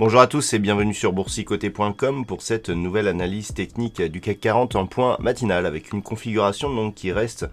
Bonjour à tous et bienvenue sur boursicoté.com pour cette nouvelle analyse technique du CAC 40 en point matinal avec une configuration donc qui reste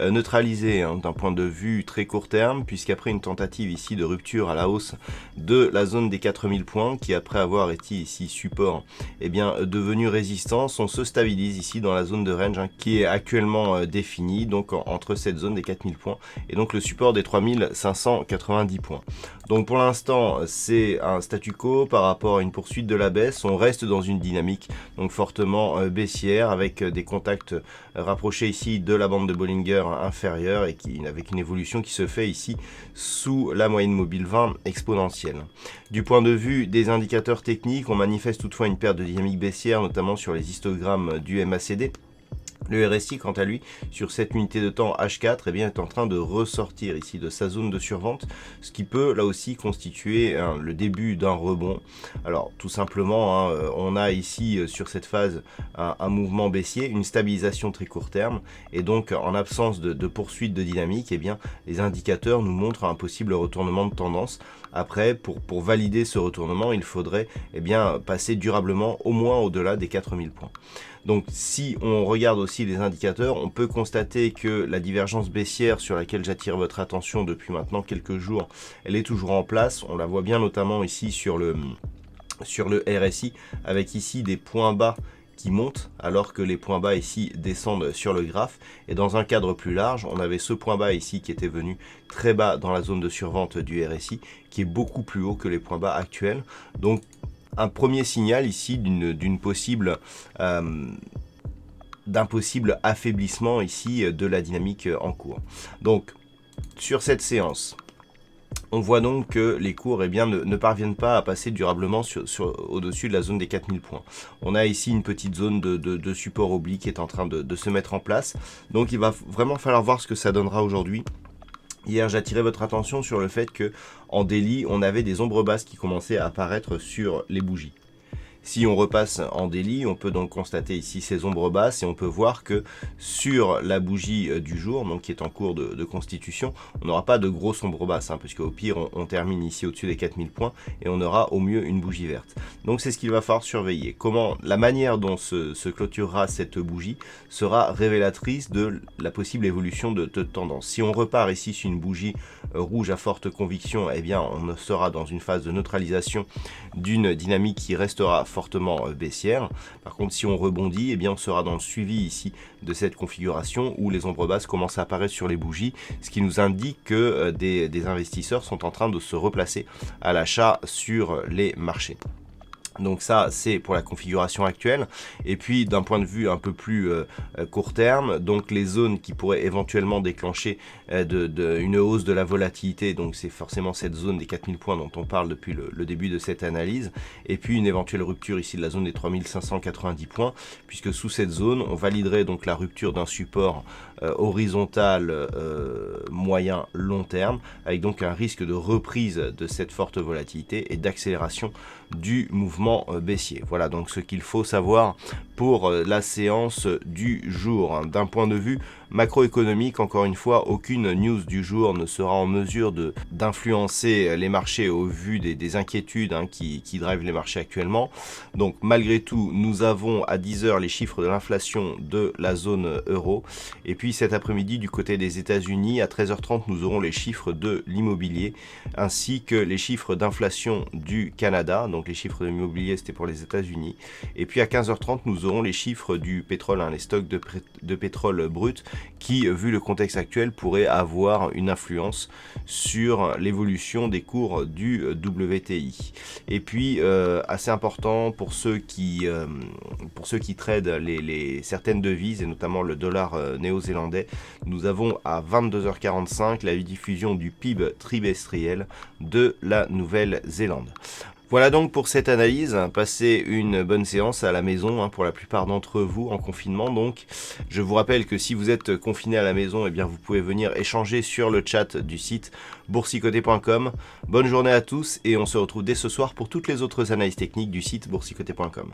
neutralisée d'un point de vue très court terme, puisqu'après une tentative ici de rupture à la hausse de la zone des 4000 points qui après avoir été ici support devenu résistance, on se stabilise ici dans la zone de range qui est actuellement définie donc entre cette zone des 4000 points et donc le support des 3590 points. Donc pour l'instant c'est un statu quo par rapport à une poursuite de la baisse. On reste dans une dynamique donc fortement baissière avec des contacts rapprochés ici de la bande de Bollinger inférieure et avec une évolution qui se fait ici sous la moyenne mobile 20 exponentielle. Du point de vue des indicateurs techniques, on manifeste toutefois une perte de dynamique baissière, notamment sur les histogrammes du MACD. Le RSI, quant à lui, sur cette unité de temps H4, est en train de ressortir ici de sa zone de survente, ce qui peut là aussi constituer le début d'un rebond. Alors tout simplement, on a ici sur cette phase un mouvement baissier, une stabilisation très court terme, et donc en absence de poursuite de dynamique, les indicateurs nous montrent un possible retournement de tendance. Après, pour valider ce retournement, il faudrait passer durablement au moins au-delà des 4000 points. Donc si on regarde aussi les indicateurs, on peut constater que la divergence baissière sur laquelle j'attire votre attention depuis maintenant quelques jours, elle est toujours en place. On la voit bien notamment ici sur le RSI, avec ici des points bas qui montent alors que les points bas ici descendent sur le graphe. Et dans un cadre plus large, on avait ce point bas ici qui était venu très bas dans la zone de survente du RSI, qui est beaucoup plus haut que les points bas actuels. Donc un premier signal ici d'un possible affaiblissement ici de la dynamique en cours. Donc sur cette séance, on voit donc que les cours ne parviennent pas à passer durablement au-dessus de la zone des 4000 points. On a ici une petite zone de support oblique qui est en train de se mettre en place. Donc il va vraiment falloir voir ce que ça donnera aujourd'hui. Hier, j'attirais votre attention sur le fait que en daily, on avait des ombres basses qui commençaient à apparaître sur les bougies. Si on repasse en daily, on peut donc constater ici ces ombres basses et on peut voir que sur la bougie du jour, donc qui est en cours de constitution, on n'aura pas de grosses ombres basses, puisque au pire, on termine ici au-dessus des 4000 points et on aura au mieux une bougie verte. Donc c'est ce qu'il va falloir surveiller. La manière dont se clôturera cette bougie sera révélatrice de la possible évolution de tendance. Si on repart ici sur une bougie rouge à forte conviction, on sera dans une phase de neutralisation d'une dynamique qui restera fortement baissière. Par contre, si on rebondit, on sera dans le suivi ici de cette configuration où les ombres basses commencent à apparaître sur les bougies, ce qui nous indique que des investisseurs sont en train de se replacer à l'achat sur les marchés. Donc ça, c'est pour la configuration actuelle. Et puis, d'un point de vue un peu plus court terme, donc les zones qui pourraient éventuellement déclencher une hausse de la volatilité, donc c'est forcément cette zone des 4000 points dont on parle depuis le début de cette analyse, et puis une éventuelle rupture ici de la zone des 3590 points, puisque sous cette zone, on validerait donc la rupture d'un support horizontal moyen long terme, avec donc un risque de reprise de cette forte volatilité et d'accélération du mouvement baissier. Voilà donc ce qu'il faut savoir pour la séance du jour. D'un point de vue macroéconomique, encore une fois, aucune news du jour ne sera en mesure d'influencer les marchés au vu des inquiétudes qui drivent les marchés actuellement. Donc malgré tout, nous avons à 10h les chiffres de l'inflation de la zone euro. Et puis cet après-midi, du côté des États-Unis, à 13h30, nous aurons les chiffres de l'immobilier ainsi que les chiffres d'inflation du Canada. Donc les chiffres de l'immobilier, c'était pour les États-Unis. Et puis à 15h30, nous aurons les chiffres du pétrole, les stocks de pétrole brut, qui, vu le contexte actuel, pourraient avoir une influence sur l'évolution des cours du WTI. Et puis, assez important pour ceux qui tradent certaines devises, et notamment le dollar néo-zélandais, nous avons à 22h45 la diffusion du PIB trimestriel de la Nouvelle-Zélande. Voilà donc pour cette analyse. Passez une bonne séance à la maison pour la plupart d'entre vous en confinement. Donc, je vous rappelle que si vous êtes confiné à la maison, vous pouvez venir échanger sur le chat du site boursicoté.com. Bonne journée à tous et on se retrouve dès ce soir pour toutes les autres analyses techniques du site boursicoté.com.